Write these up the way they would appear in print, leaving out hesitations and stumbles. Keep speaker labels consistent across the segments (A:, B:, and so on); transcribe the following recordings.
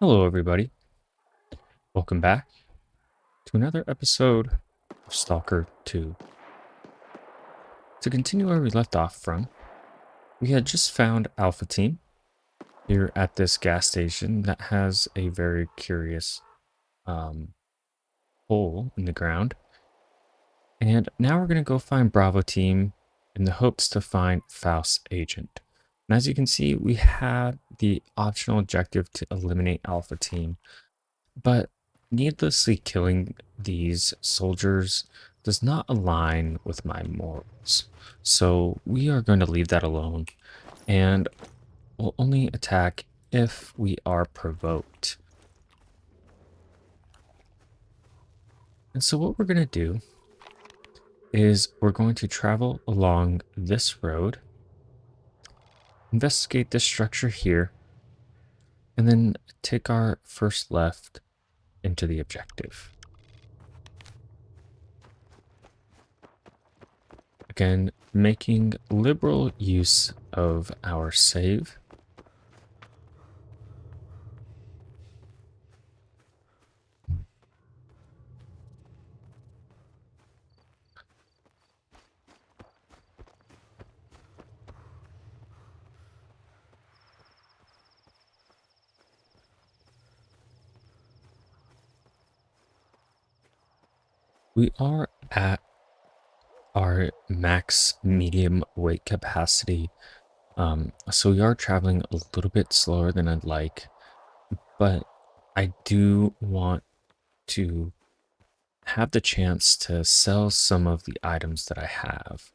A: Hello, everybody. Welcome back to another episode of Stalker 2. To continue where we left off from, we had just found Alpha Team here at this gas station that has a very curious hole in the ground. And now we're going to go find Bravo Team in the hopes to find Faust's agent. And as you can see, we had the optional objective to eliminate Alpha Team. But needlessly killing these soldiers does not align with my morals. So we are going to leave that alone and will only attack if we are provoked. And so what we're going to do is we're going to travel along this road, investigate this structure here, and then take our first left into the objective. Again, making liberal use of our save. We are at our max medium weight capacity. So we are traveling a little bit slower than I'd like, but I do want to have the chance to sell some of the items that I have.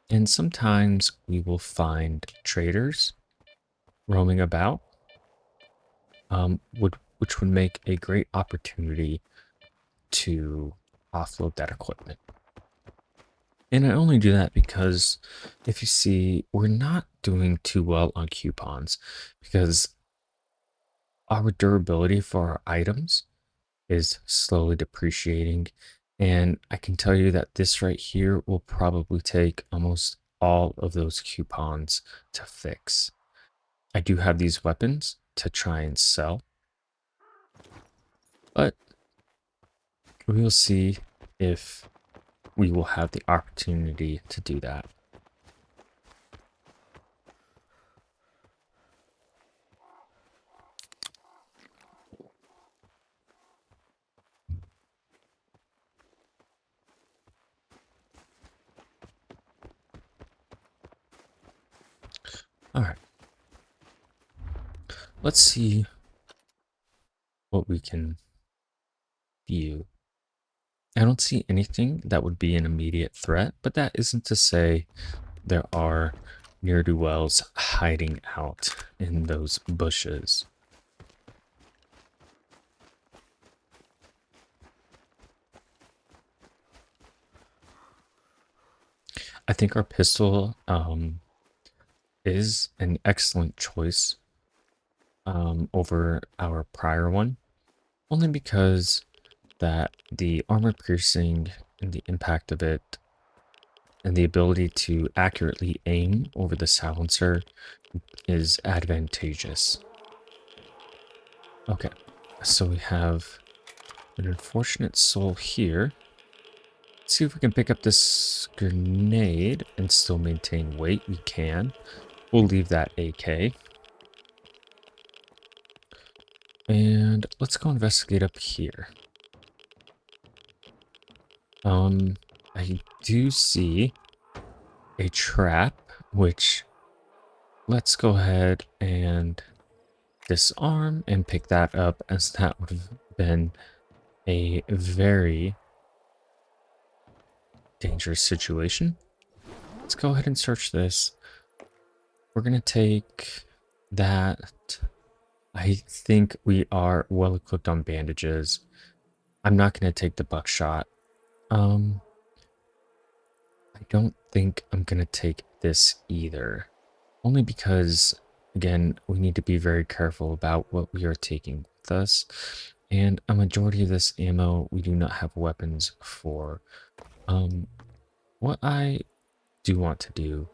A: And sometimes we will find traders roaming about, which would make a great opportunity to offload that equipment. And I only do that because if you see, we're not doing too well on coupons because our durability for our items is slowly depreciating. And I can tell you that this right here will probably take almost all of those coupons to fix. I do have these weapons to try and sell, but we will see if we will have the opportunity to do that. All right. Let's see what we can view. I don't see anything that would be an immediate threat, but that isn't to say there are ne'er-do-wells hiding out in those bushes. I think our pistol is an excellent choice over our prior one, only because that the armor piercing and the impact of it and the ability to accurately aim over the silencer is advantageous. Okay, so we have an unfortunate soul here. Let's see if we can pick up this grenade and still maintain weight. We can. We'll leave that AK. And let's go investigate up here. I do see a trap, which let's go ahead and disarm and pick that up, as that would have been a very dangerous situation. Let's go ahead and search this. We're going to take that. I think we are well equipped on bandages. I'm not going to take the buckshot. I don't think I'm going to take this either. Only because, again, we need to be very careful about what we are taking with us. And a majority of this ammo we do not have weapons for. What I do want to do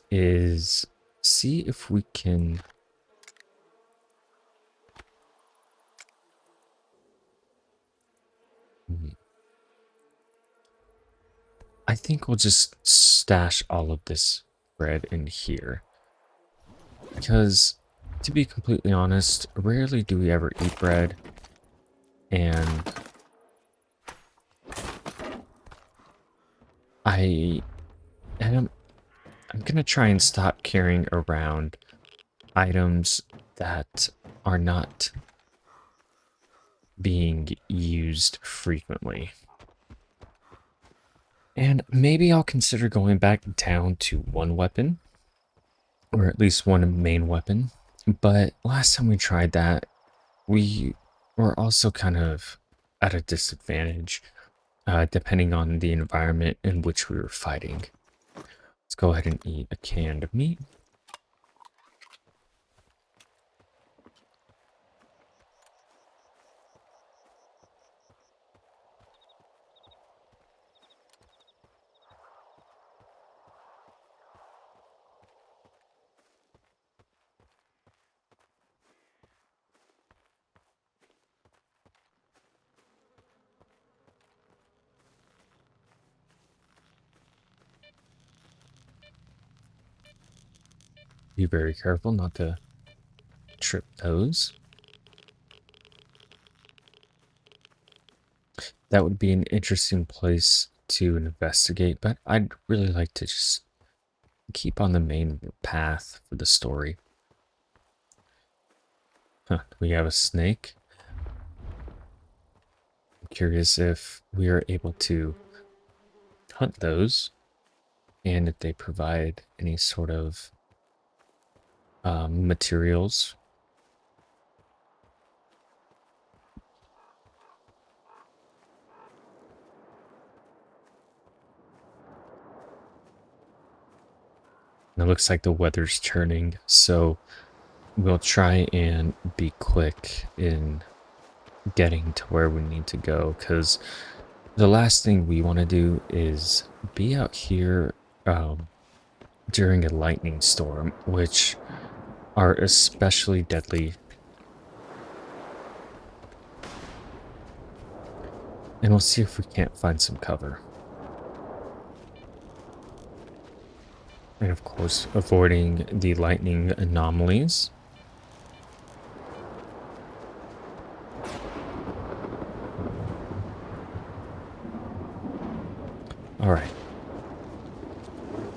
A: is see if we can I think we'll just stash all of this bread in here. Because, to be completely honest, rarely do we ever eat bread. And I am I'm gonna try and stop carrying around items that are not being used frequently. And maybe I'll consider going back down to one weapon, or at least one main weapon. But last time we tried that, we were also kind of at a disadvantage, depending on the environment in which we were fighting. Let's go ahead and eat a canned meat. Be very careful not to trip those. That would be an interesting place to investigate, but I'd really like to just keep on the main path for the story. Huh, we have a snake. I'm curious if we are able to hunt those and if they provide any sort of materials. And it looks like the weather's turning, so we'll try and be quick in getting to where we need to go, because the last thing we want to do is be out here during a lightning storm, which are especially deadly. And we'll see if we can't find some cover. And of course, avoiding the lightning anomalies. All right.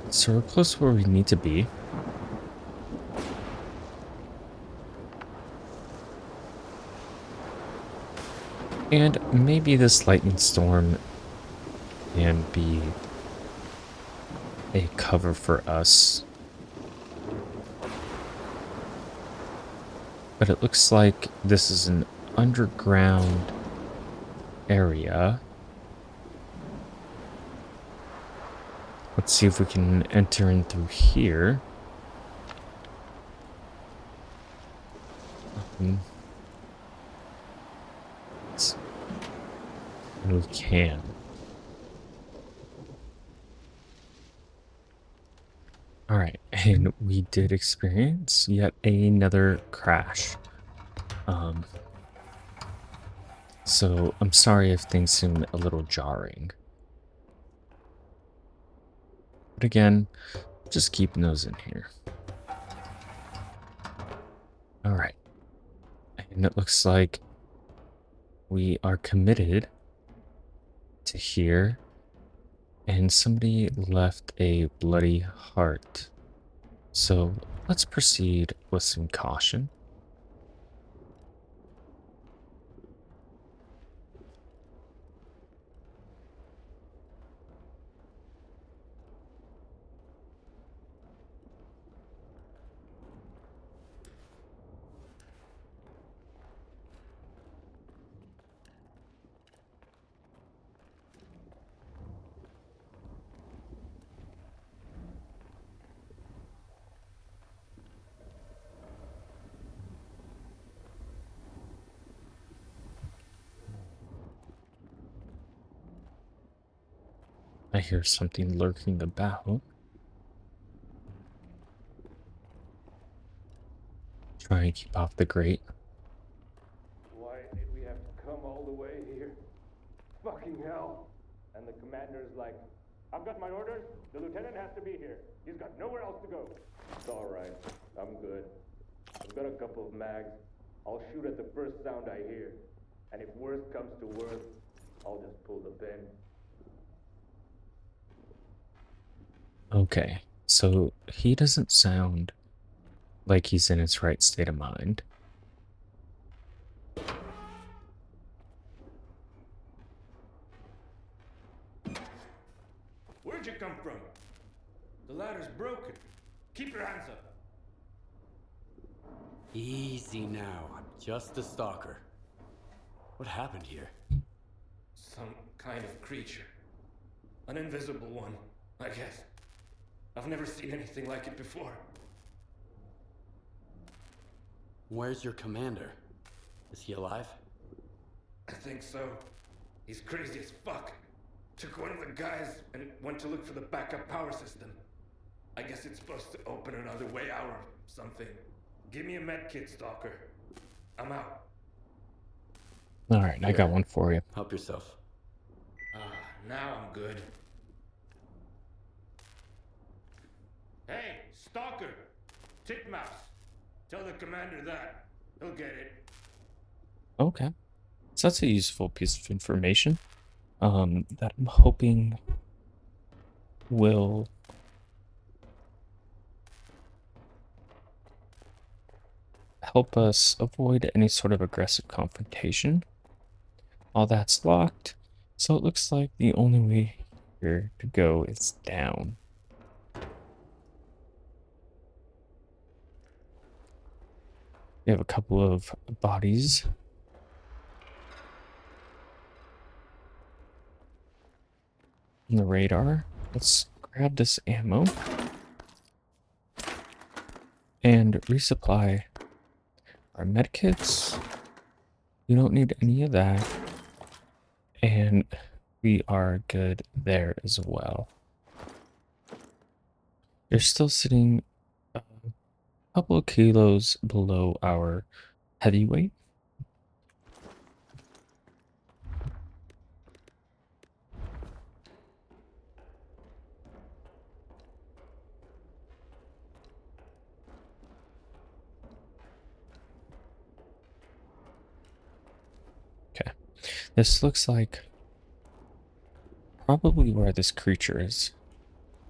A: So we're close to where we need to be. And maybe this lightning storm can be a cover for us. But it looks like this is an underground area. Let's see if we can enter in through here. And we can. All right, and we did experience yet another crash. So I'm sorry if things seem a little jarring. But again, just keeping those in here. All right. And it looks like we are committed to here. And somebody left a bloody heart. So let's proceed with some caution. I hear something lurking about. Try and keep off the grate.
B: Why did we have to come all the way here? Fucking hell. And the commander's like,
C: I've got my orders. The lieutenant has to be here. He's got nowhere else to go.
B: It's all right. I'm good. I've got a couple of mags. I'll shoot at the first sound I hear. And if worst comes to worst, I'll just pull the pin.
A: Okay, so he doesn't sound like he's in his right state of mind.
C: Where'd you come from? The ladder's broken. Keep your hands up.
D: Easy now, I'm just a stalker. What happened here?
C: Some kind of creature. An invisible one, I guess. I've never seen anything like it before.
D: Where's your commander? Is he alive?
C: I think so. He's crazy as fuck. Took one of the guys and went to look for the backup power system. I guess it's supposed to open another way out or something. Give me a med kit, Stalker. I'm out.
A: All right, I got one for you.
D: Help yourself.
C: Now I'm good. Hey, Stalker! Titmouse! Tell the commander that. He'll get it.
A: Okay, so that's a useful piece of information that I'm hoping will help us avoid any sort of aggressive confrontation. All that's locked, so it looks like the only way here to go is down. We have a couple of bodies. On the radar. Let's grab this ammo and resupply our medkits. We don't need any of that. And we are good there as well. They're still sitting a couple of kilos below our heavyweight. Okay, this looks like probably where this creature is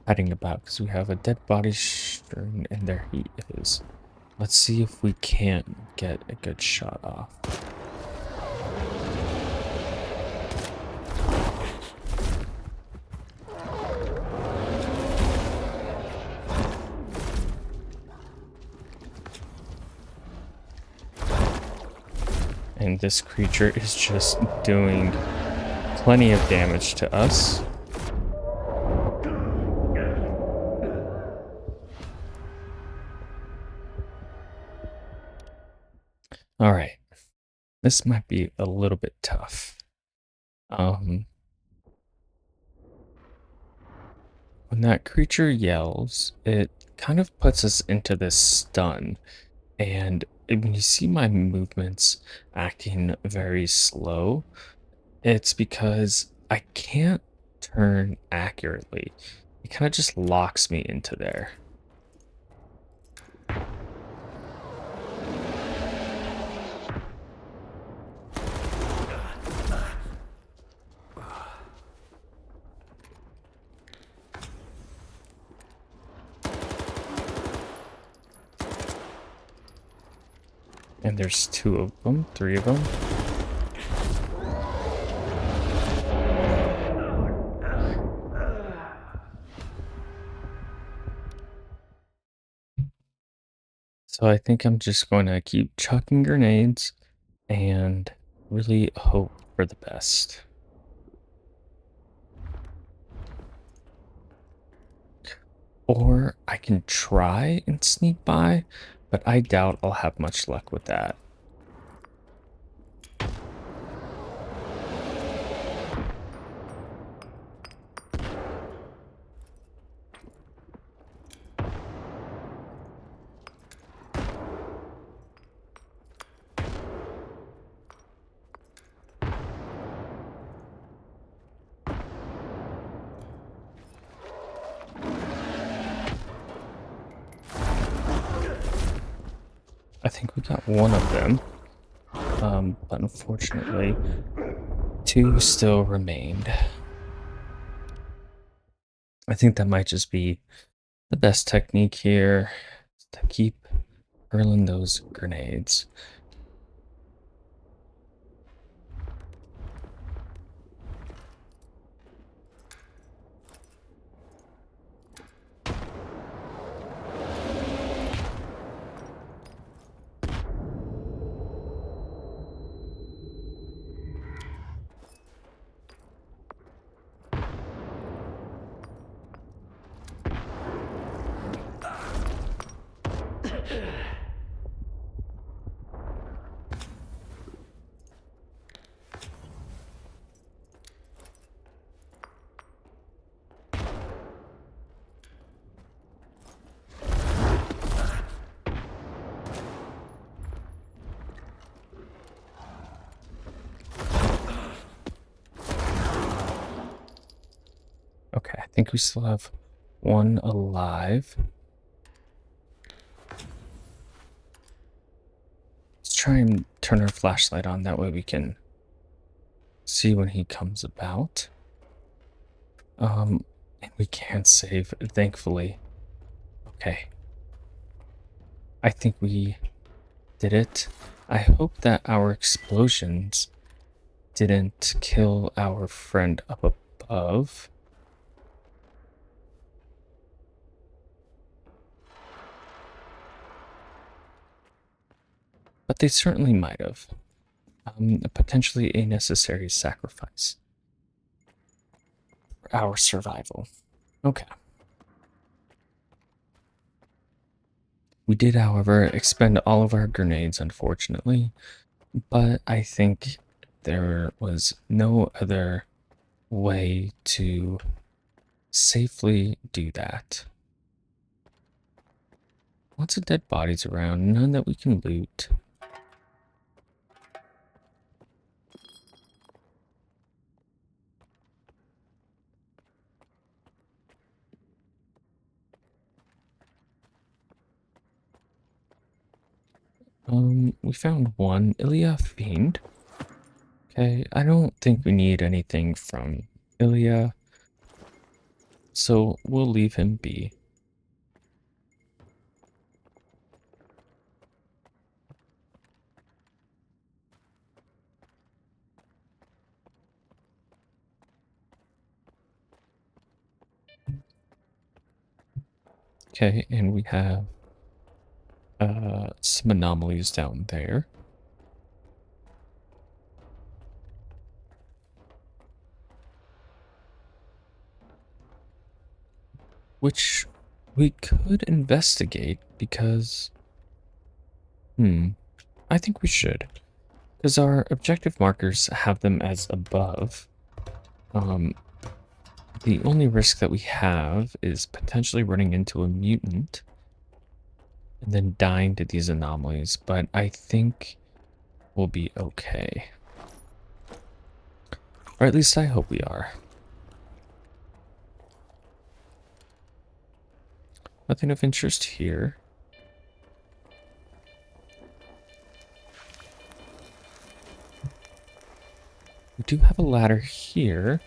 A: hiding about, because we have a dead body strewn, and there he is. Let's see if we can't get a good shot off. And this creature is just doing plenty of damage to us. All right, this might be a little bit tough. When that creature yells, it kind of puts us into this stun. And when you see my movements acting very slow, it's because I can't turn accurately. It kind of just locks me into there. And there's two of them, three of them. So I think I'm just going to keep chucking grenades and really hope for the best. Or I can try and sneak by, but I doubt I'll have much luck with that. I think we got one of them. But unfortunately, two still remained. I think that might just be the best technique here, to keep hurling those grenades. Okay, I think we still have one alive. Let's try and turn our flashlight on, that way we can see when he comes about. And we can't save, thankfully. Okay. I think we did it. I hope that our explosions didn't kill our friend up above. But they certainly might have. Potentially a necessary sacrifice for our survival. Okay. We did, however, expend all of our grenades, unfortunately, but I think there was no other way to safely do that. Lots of dead bodies around, none that we can loot. We found one Ilya Fiend. Okay, I don't think we need anything from Ilya, so we'll leave him be. Okay, and we have some anomalies down there. Which we could investigate because... I think we should. Because our objective markers have them as above. The only risk that we have is potentially running into a mutant and then dying to these anomalies, but I think we'll be okay. Or at least I hope we are. Nothing of interest here. We do have a ladder here.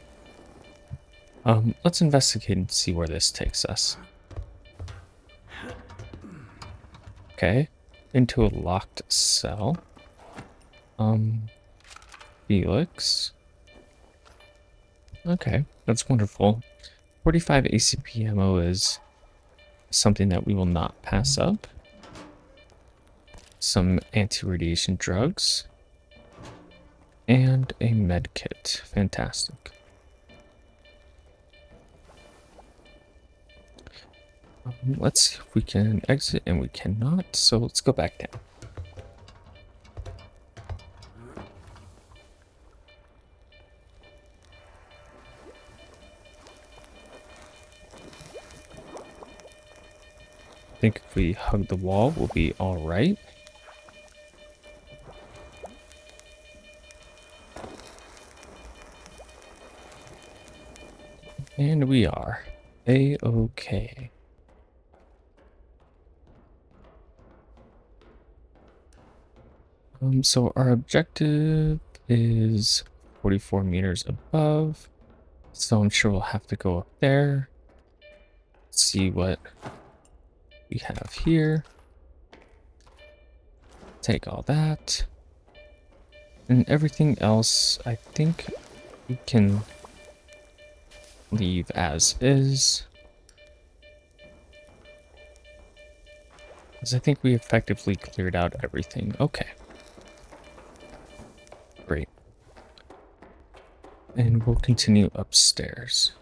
A: Let's investigate and see where this takes us. Okay, into a locked cell. Felix. Okay, that's wonderful. 45 ACP ammo is something that we will not pass up. Some anti-radiation drugs. And a med kit. Fantastic. Let's see if we can exit, and we cannot, so let's go back down. I think if we hug the wall, we'll be all right. And we are A-okay. So our objective is 44 meters above. So I'm sure we'll have to go up there. See what we have here. Take all that. And everything else, I think we can leave as is. Because I think we effectively cleared out everything. Okay. Great. And we'll continue upstairs.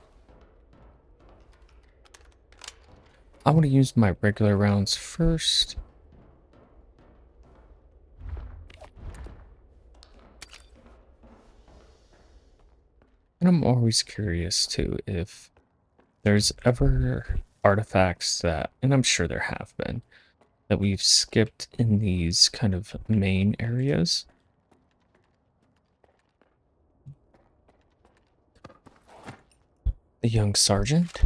A: I want to use my regular rounds first. And I'm always curious too if there's ever artifacts that, and I'm sure there have been, that we've skipped in these kind of main areas. The young sergeant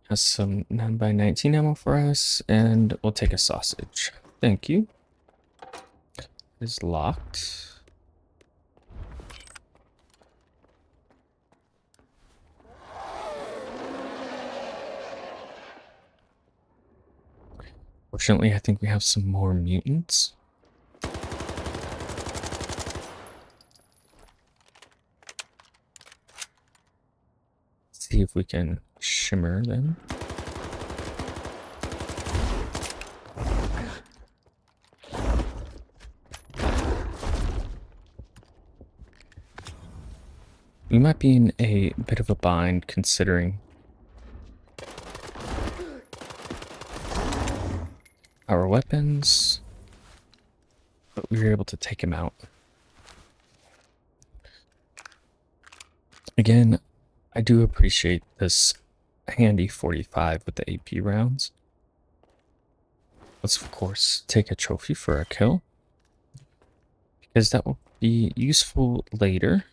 A: has some 9x19 ammo for us, and we'll take a sausage. Thank you. It is locked. Fortunately, I think we have some more mutants. See if we can shimmer them. We might be in a bit of a bind considering our weapons, but we were able to take him out. Again, I do appreciate this handy 45 with the AP rounds. Let's of course take a trophy for a kill, because that will be useful later.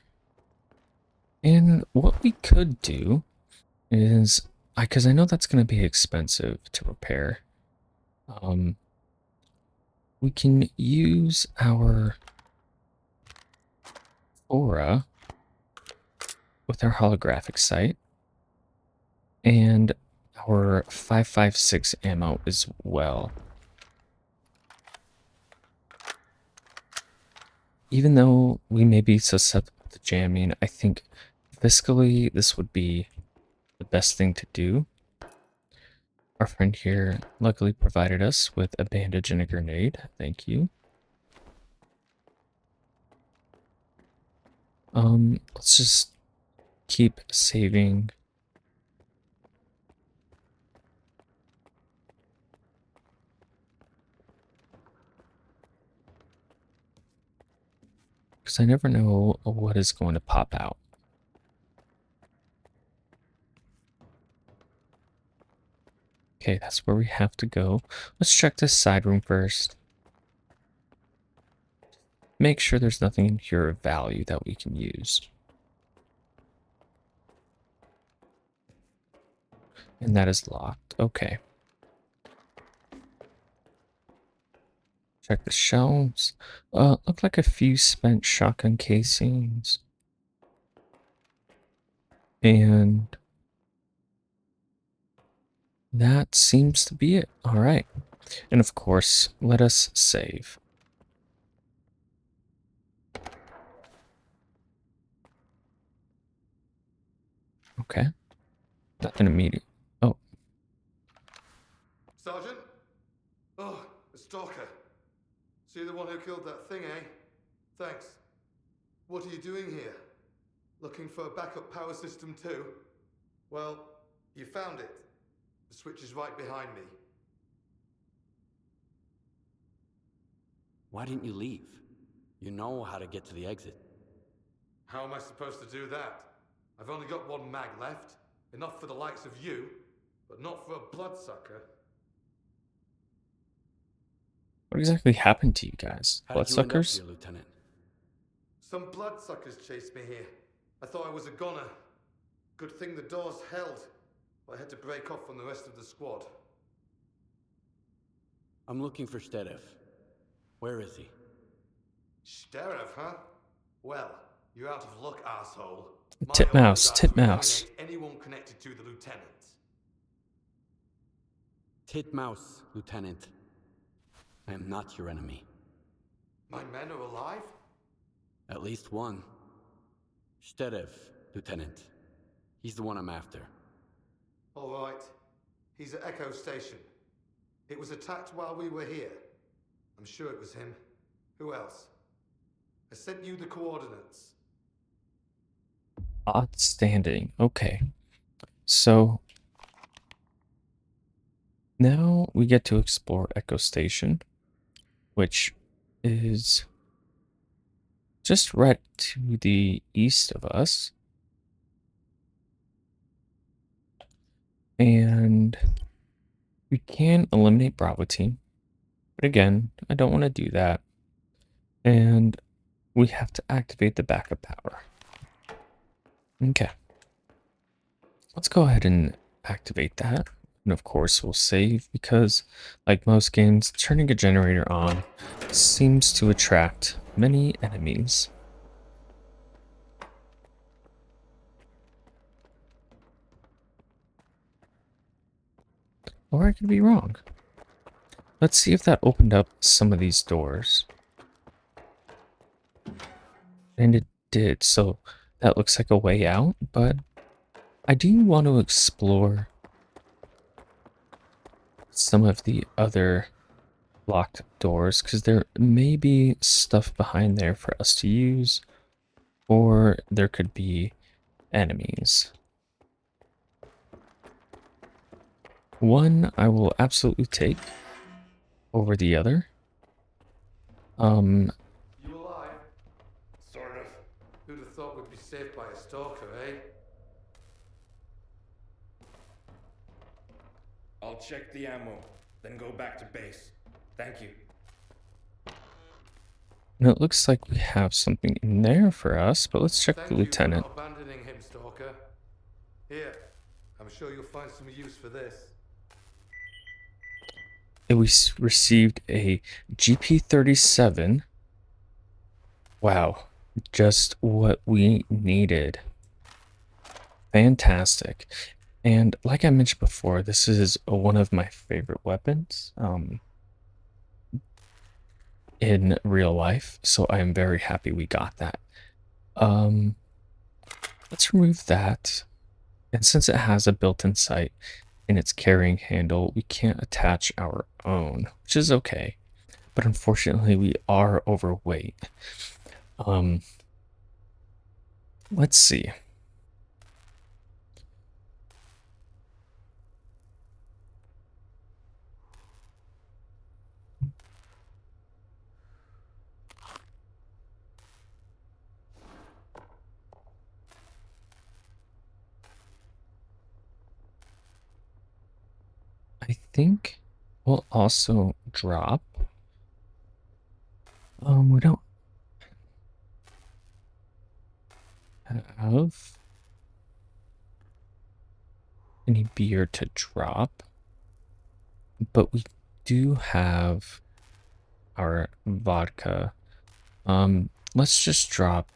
A: And what we could do is, because I know that's going to be expensive to repair, we can use our aura with our holographic sight and our 5.56 ammo as well. Even though we may be susceptible to jamming, I think fiscally this would be the best thing to do. Our friend here luckily provided us with a bandage and a grenade. Thank you. Let's just keep saving. Because I never know what is going to pop out. Okay, that's where we have to go. Let's check this side room first. Make sure there's nothing in here of value that we can use. And that is locked. Okay. Check the shelves. Look like a few spent shotgun casings. And that seems to be it. All right. And of course, let us save. Okay. Nothing immediate. Oh,
E: Sergeant? Oh, the stalker. So you're the one who killed that thing, eh? Thanks. What are you doing here? Looking for a backup power system too? Well, you found it. The switch is right behind me.
D: Why didn't you leave? You know how to get to the exit.
E: How am I supposed to do that? I've only got one mag left. Enough for the likes of you, but not for a bloodsucker.
A: what exactly happened to you guys?
D: How did you end up
A: Bloodsuckers?
D: here, Lieutenant?
E: Some bloodsuckers chased me here. I thought I was a goner. Good thing the doors held. I had to break off from the rest of the squad.
D: I'm looking for S.T.A.L.K.E.R. Where is he?
E: S.T.A.L.K.E.R, huh? Well, you're out of luck, asshole. My orders
A: Titmouse,
E: are to
A: Titmouse.
E: eliminate anyone connected to the lieutenant.
D: Titmouse, Lieutenant. I am not your enemy.
E: My men are alive?
D: At least one. S.T.A.L.K.E.R, Lieutenant. He's the one I'm after.
E: All right. He's at Echo Station. It was attacked while we were here. I'm sure it was him. Who else? I sent you the coordinates.
A: Outstanding. Okay. So now we get to explore Echo Station, which is just right to the east of us. And we can eliminate Bravo Team. But again, I don't want to do that. And we have to activate the backup power. Okay. Let's go ahead and activate that. And of course, we'll save because, like most games, turning a generator on seems to attract many enemies. Or I could be wrong. Let's see if that opened up some of these doors. And it did, so that looks like a way out, but I do want to explore some of the other locked doors because there may be stuff behind there for us to use, or there could be enemies. One I will absolutely take over the other.
E: You alive?
C: Sort of.
E: Who'd have thought we'd be saved by a stalker, eh?
C: I'll check the ammo, then go back to base. Thank you.
A: And it looks like we have something in there for us, but let's check
E: Thank
A: the
E: you
A: lieutenant.
E: for not abandoning him, Stalker. Here, I'm sure you'll find some use for this.
A: And we received a GP37. Wow, just what we needed. Fantastic. And like I mentioned before, this is one of my favorite weapons in real life, so I am very happy we got that. Let's remove that. And since it has a built-in sight in its carrying handle, we can't attach our own, which is okay. But unfortunately, we are overweight. Let's see. I think we'll also drop. We don't have any beer to drop, but we do have our vodka. Let's just drop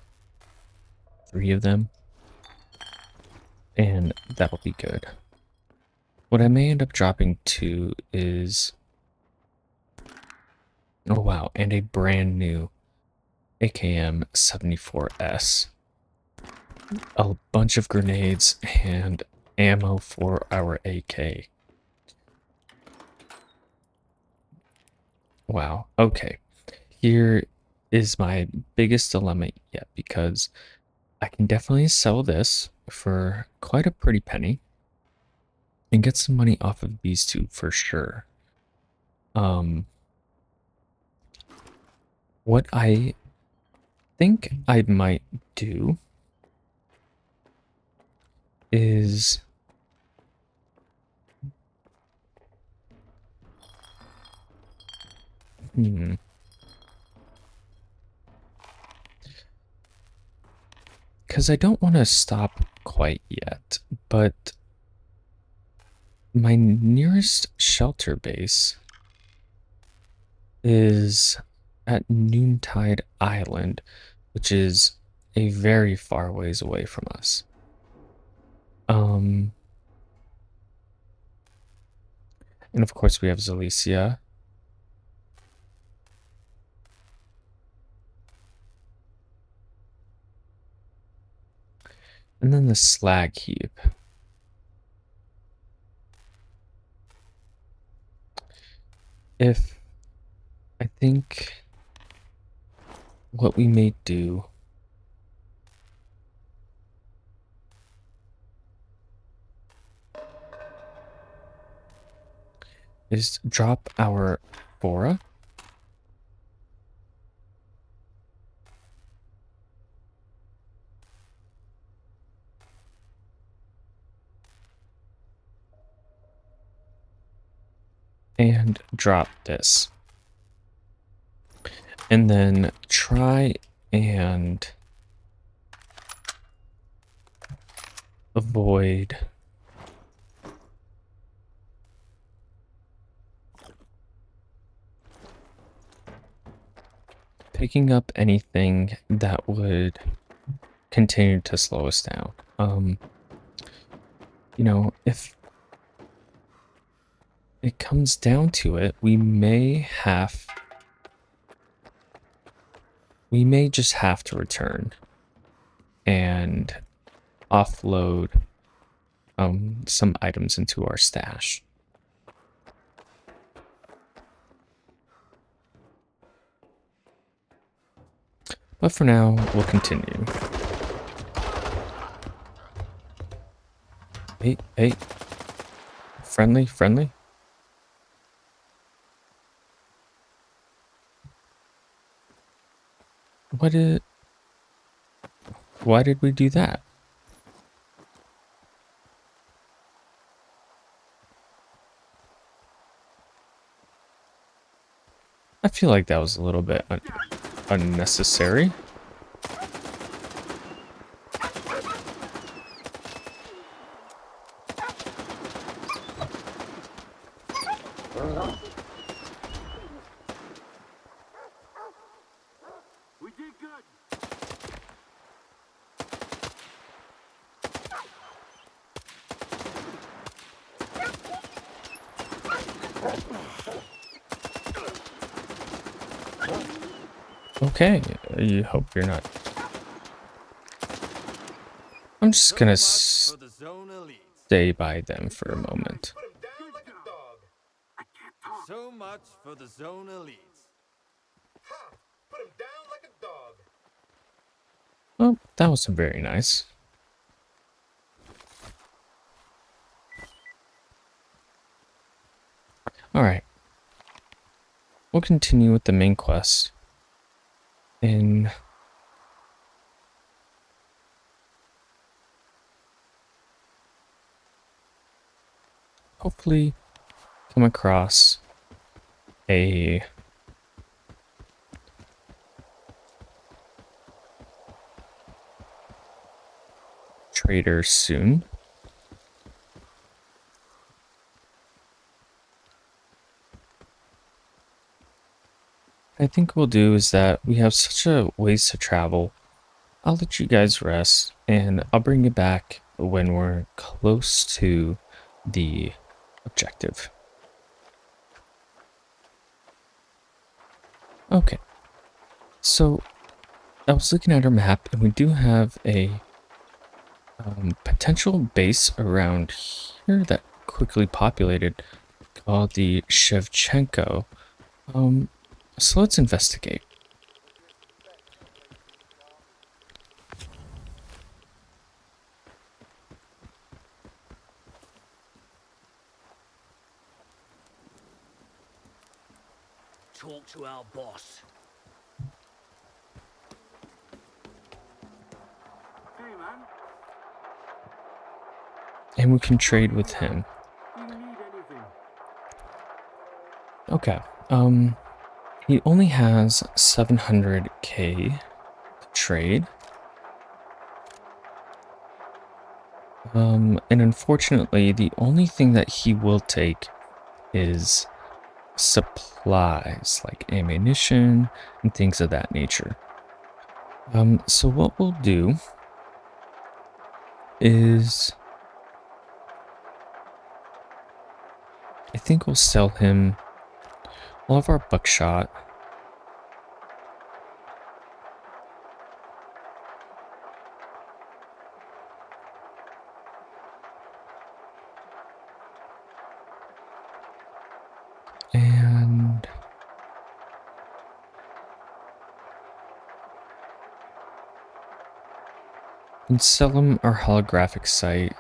A: 3 of them, and that'll be good. What I may end up dropping 2 is, oh wow, and a brand new AKM 74S. A bunch of grenades and ammo for our AK. Wow, okay. Here is my biggest dilemma yet because I can definitely sell this for quite a pretty penny and get some money off of these two for sure. What I think I might do is because I don't want to stop quite yet, but my nearest shelter base is at Noontide Island, which is a very far ways away from us. Um, and of course we have Zalicia. And then the slag heap. If I think what we may do is drop our Bora. And drop this. And then try and avoid picking up anything that would continue to slow us down. You know, if it comes down to it, we may just have to return and offload some items into our stash. But for now, we'll continue. Hey, hey. Friendly, friendly. Why did we do that? I feel like that was a little bit unnecessary.
D: We did good.
A: Okay, I hope you're not. I'm just gonna
D: For the zone elites.
A: stay by them for a moment.
E: Put him down like a dog.
D: I can't talk. So much for the zone elites.
E: Ha! Put him down like a dog.
A: Well, that was very nice. Alright. We'll continue with the main quest. And hopefully come across a trader soon. I think we'll do is that we have such a ways to travel. I'll let you guys rest and I'll bring you back when we're close to the objective. Okay. So I was looking at our map and we do have a potential base around here that quickly populated called the Shevchenko. So let's investigate.
F: Talk to our boss.
D: Hey, man.
A: And we can trade with him.
D: Do you need anything?
A: Okay. He only has 700k to trade. And unfortunately, the only thing that he will take is supplies like ammunition and things of that nature. So what we'll do is I think we'll sell him all of our buckshot. And sell him our holographic sight.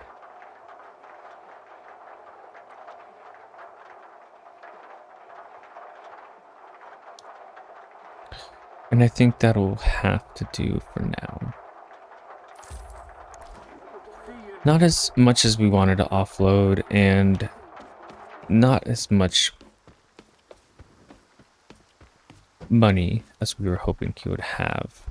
A: And I think that'll have to do for now. Not as much as we wanted to offload, and not as much money as we were hoping he would have.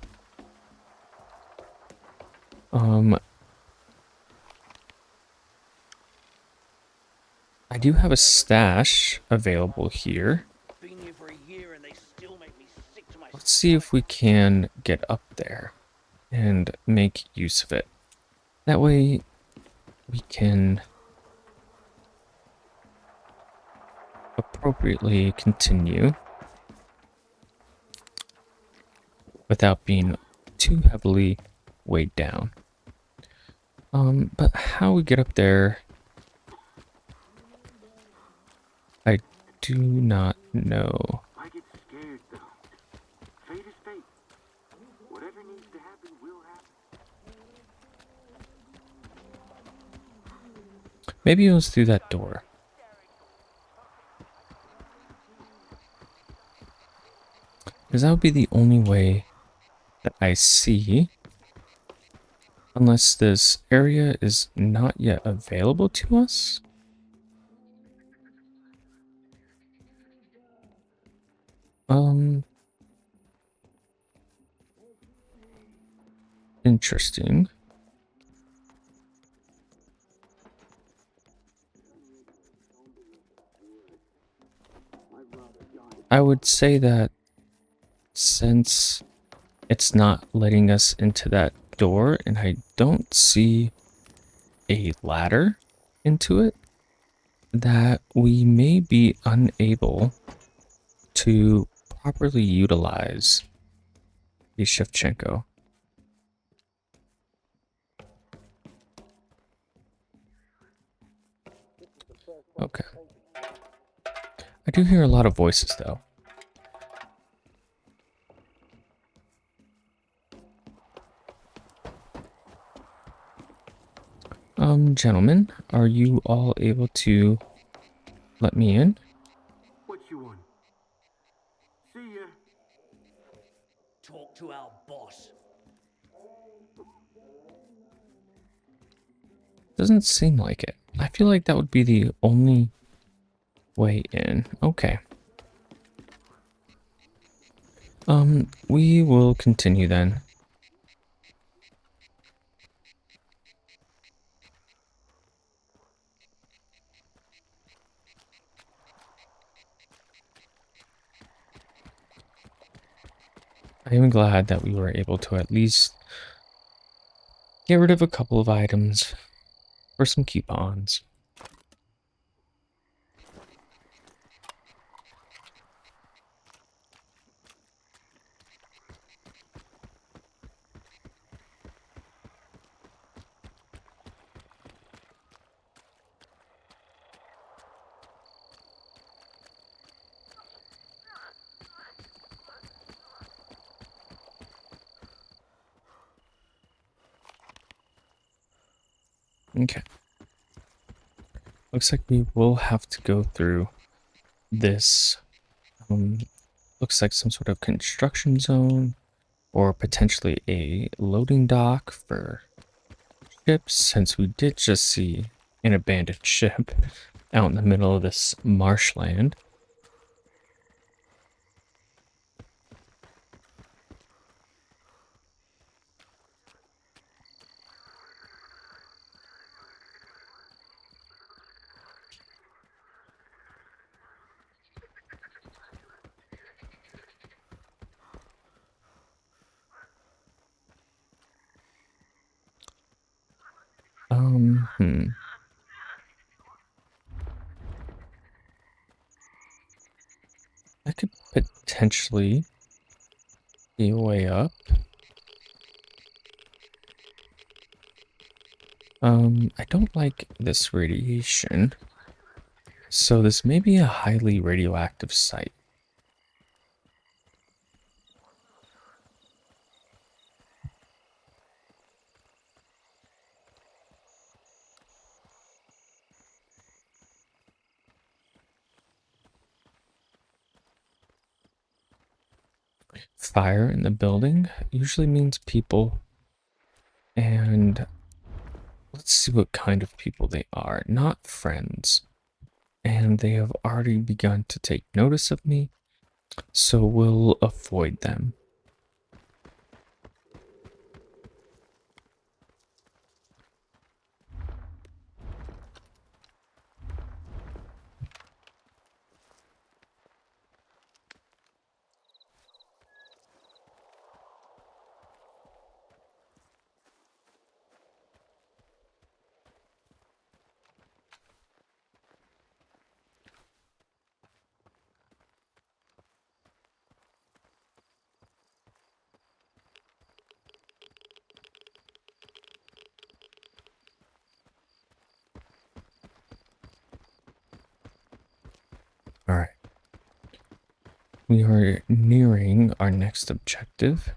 A: I do have a stash available here.
F: Been here for a year and they still make me sick to my
A: Let's see if we can get up there and make use of it. That way we can appropriately continue without being too heavily weighed down. But how we get up there, I do not know.
G: I get scared though. Fate is fate. Whatever needs to happen will happen.
A: Maybe it was through that door. Because that would be the only way that I see. Unless this area is not yet available to us. Interesting. I would say that since it's not letting us into that door and I don't see a ladder into it, that we may be unable to properly utilize the Shevchenko. Okay. I do hear a lot of voices though. Gentlemen, are you all able to let me in?
G: What you want? See ya.
F: talk to our boss.
A: Doesn't seem like it. I feel like that would be the only way in. Okay. We will continue then. I am glad that we were able to at least get rid of a couple of items for some coupons. Okay. Looks like we will have to go through this. Looks like some sort of construction zone or potentially a loading dock for ships, since we did just see an abandoned ship out in the middle of this marshland. I could potentially be a way up. I don't like this radiation. So this may be a highly radioactive site. Fire in the building usually means people, and let's see what kind of people they are. Not friends. And they have already begun to take notice of me, so we'll avoid them. All right. We are nearing our next objective.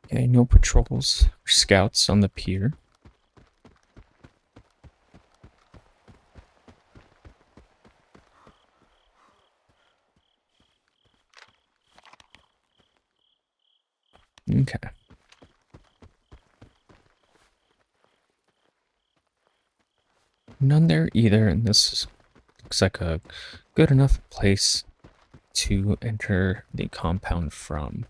A: Okay, no patrols or scouts on the pier. Okay. None there either, and looks like a good enough place to enter the compound from.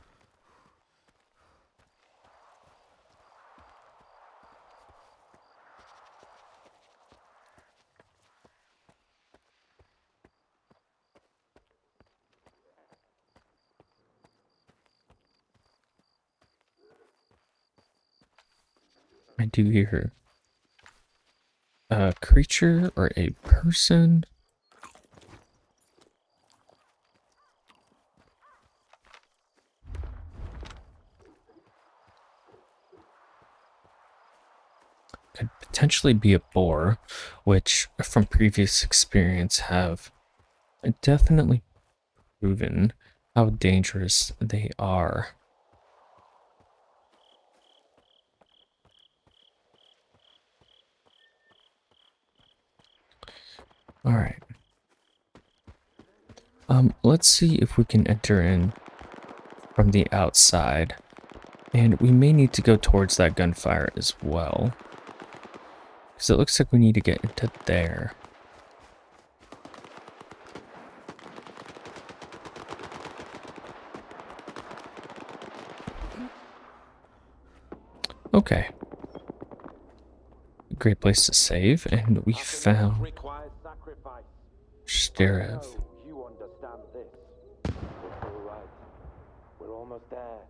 A: I do hear a creature or a person. Could potentially be a boar, which from previous experience have definitely proven how dangerous they are. All right. Let's see if we can enter in from the outside. And we may need to go towards that gunfire as well. Because it looks like we need to get into there. Okay. Great place to save, and we found
G: Requires sacrifice.
A: Sterev.
G: You understand this. It's all right. We're almost there.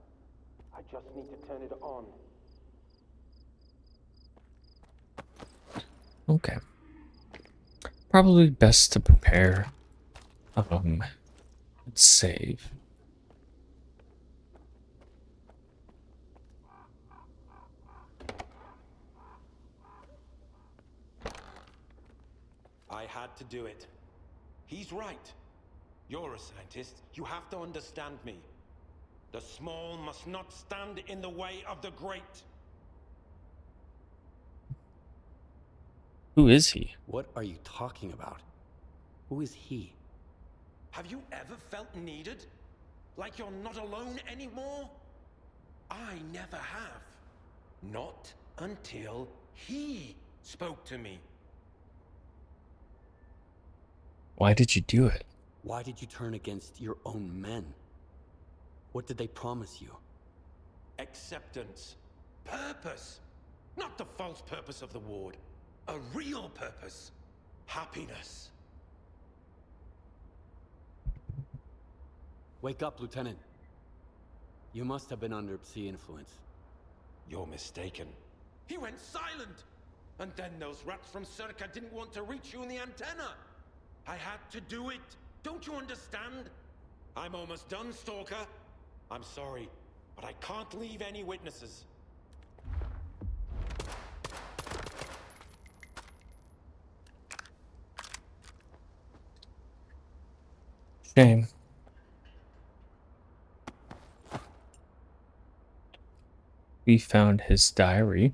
G: I just need to turn it on.
A: Okay. Probably best to prepare. And save.
H: I had to do it. He's right. You're a scientist. You have to understand me. The small must not stand in the way of the great.
A: Who is he?
D: What are you talking about? Who is he?
H: Have you ever felt needed? Like you're not alone anymore? I never have. Not until he spoke to me.
A: Why did you do it?
D: Why did you turn against your own men? What did they promise you?
H: Acceptance. Purpose. Not the false purpose of the ward. A real purpose. Happiness.
D: Wake up, Lieutenant. You must have been under Psi influence.
H: You're mistaken. He went silent! And then those rats from S.T.A.L.K.E.R didn't want to reach you in the antenna. I had to do it. Don't you understand? I'm almost done, Stalker. I'm sorry, but I can't leave any witnesses.
A: Shame. We found his diary.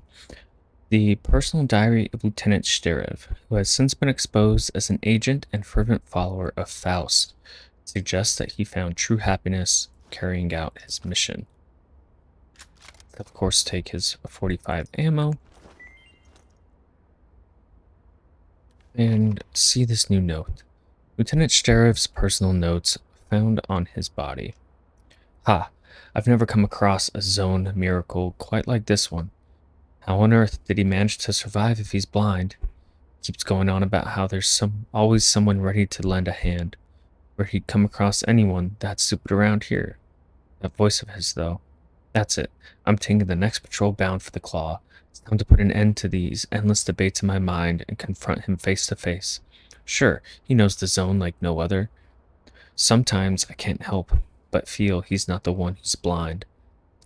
A: The personal diary of Lieutenant S.T.A.L.K.E.R, who has since been exposed as an agent and fervent follower of Faust, suggests that he found true happiness carrying out his mission. Of course, take his 45 ammo. And see this new note. Lieutenant S.T.A.L.K.E.R's personal notes found on his body. Ha! I've never come across a zone miracle quite like this one. How on earth did he manage to survive if he's blind? Keeps going on about how there's always someone ready to lend a hand. Where he'd come across anyone that stupid around here. That voice of his, though. That's it. I'm taking the next patrol bound for the Claw. It's time to put an end to these endless debates in my mind and confront him face to face. Sure, he knows the zone like no other. Sometimes I can't help but feel he's not the one who's blind.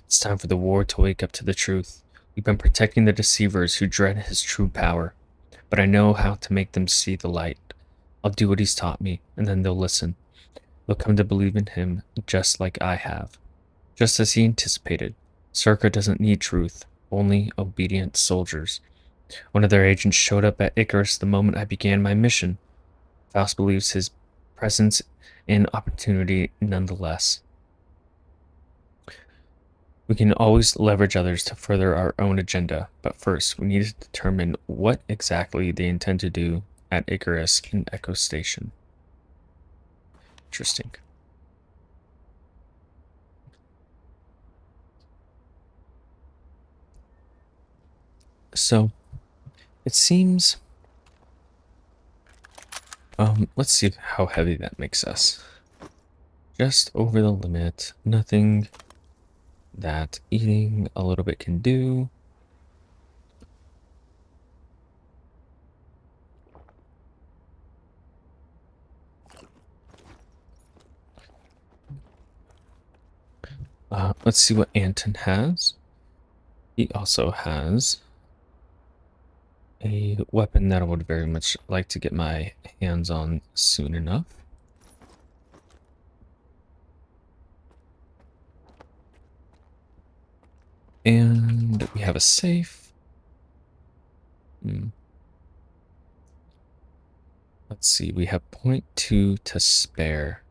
A: It's time for the war to wake up to the truth. We've been protecting the deceivers who dread his true power, but I know how to make them see the light. I'll do what he's taught me, and then they'll listen. They'll come to believe in him just like I have. Just as he anticipated, S.T.A.L.K.E.R doesn't need truth, only obedient soldiers. One of their agents showed up at Icarus the moment I began my mission. Faust believes his presence and opportunity nonetheless. We can always leverage others to further our own agenda, but first we need to determine what exactly they intend to do at Icarus and Echo Station. Interesting. So, it seems... let's see how heavy that makes us. Just over the limit. Nothing that eating a little bit can do. Let's see what Anton has. He also has a weapon that I would very much like to get my hands on soon enough. And we have a safe. Let's see, we have 0.2 to spare.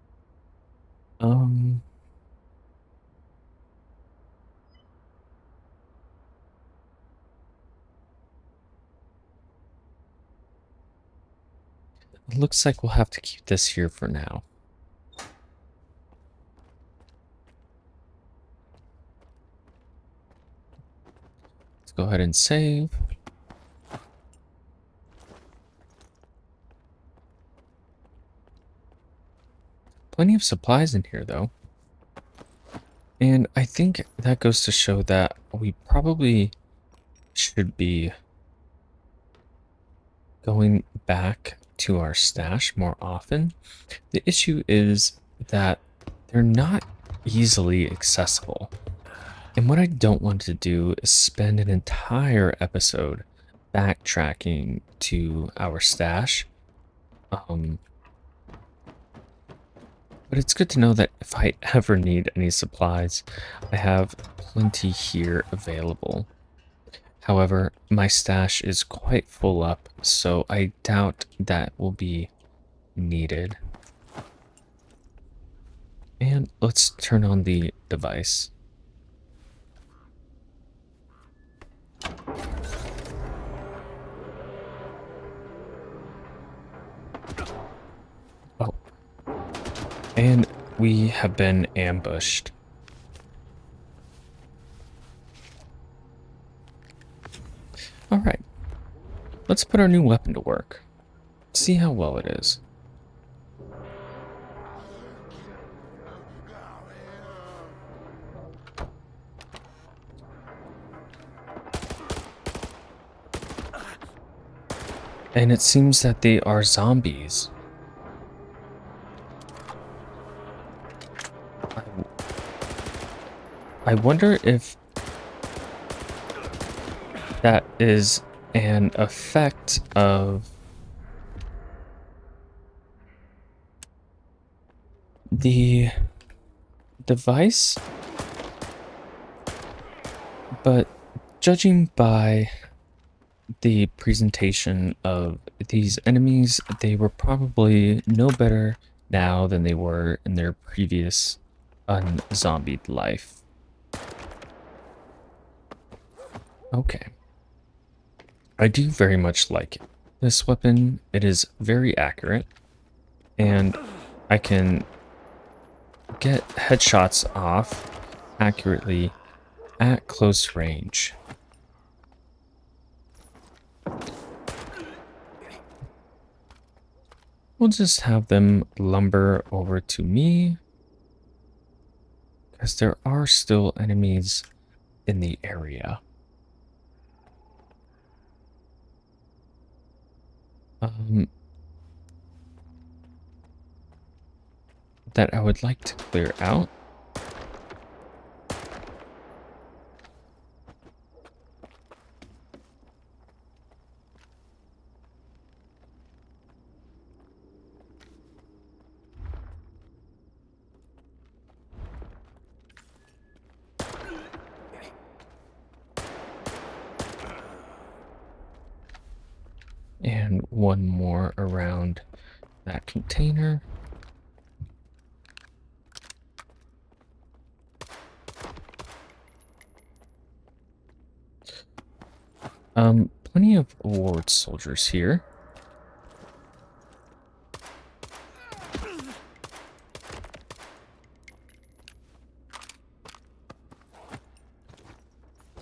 A: It looks like we'll have to keep this here for now. Let's go ahead and save. Plenty of supplies in here, though. And I think that goes to show that we probably should be going back to our stash more often. The issue is that they're not easily accessible. And what I don't want to do is spend an entire episode backtracking to our stash. But it's good to know that if I ever need any supplies, I have plenty here available. However, my stash is quite full up, so I doubt that will be needed. And let's turn on the device. And we have been ambushed. Alright. Let's put our new weapon to work. See how well it is. And it seems that they are zombies. I wonder if that is an effect of the device, but judging by the presentation of these enemies, they were probably no better now than they were in their previous unzombied life. Okay. I do very much like it. This weapon, it is very accurate, and I can get headshots off accurately at close range. We'll just have them lumber over to me, because there are still enemies in the area. That I would like to clear out. And one more around that container. Plenty of ward soldiers here.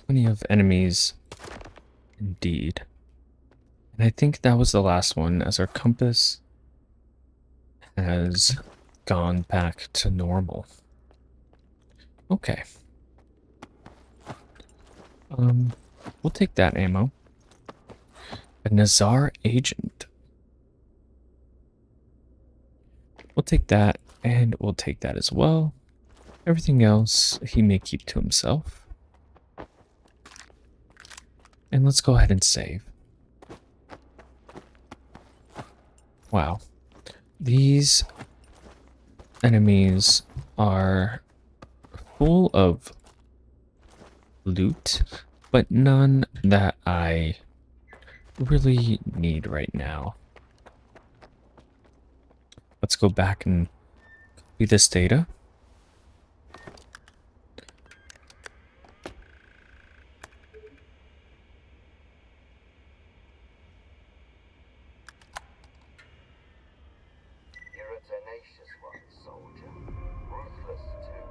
A: Plenty of enemies indeed. And I think that was the last one, as our compass has gone back to normal. Okay. We'll take that ammo. A Nazar agent. We'll take that, and we'll take that as well. Everything else he may keep to himself. And let's go ahead and save. Wow. These enemies are full of loot, but none that I really need right now. Let's go back and copy this data.
I: You're a tenacious one, soldier. Ruthless, too.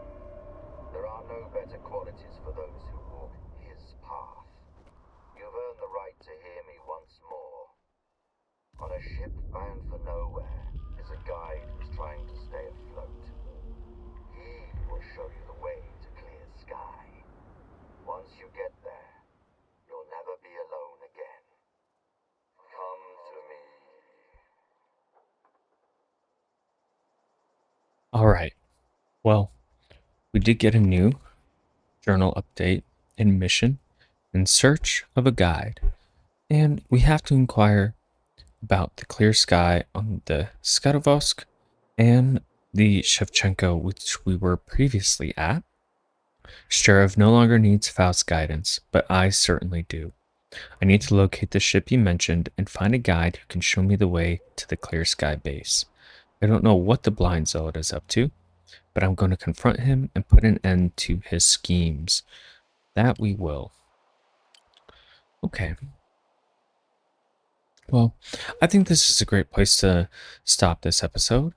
I: There are no better qualities for those who walk his path. You've earned the right to hear me once more. On a ship bound for nowhere is a guide who's trying to stay afloat. He will show you the way to clear sky. Once you get there, you'll never be alone again. Come to me.
A: All right. Well, we did get a new journal update and mission in search of a guide. And we have to inquire about the clear sky on the Skadovsk and the Shevchenko, which we were previously at. Sheriff no longer needs Faust's guidance, but I certainly do. I need to locate the ship you mentioned and find a guide who can show me the way to the Clear Sky base. I don't know what the blind zealot is up to, but I'm going to confront him and put an end to his schemes. That we will. Okay. Well, I think this is a great place to stop this episode.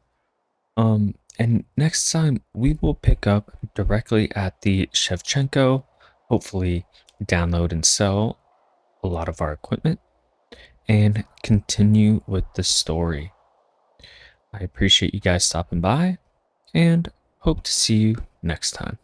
A: And next time, we will pick up directly at the Shevchenko, hopefully download and sell a lot of our equipment, and continue with the story. I appreciate you guys stopping by, and hope to see you next time.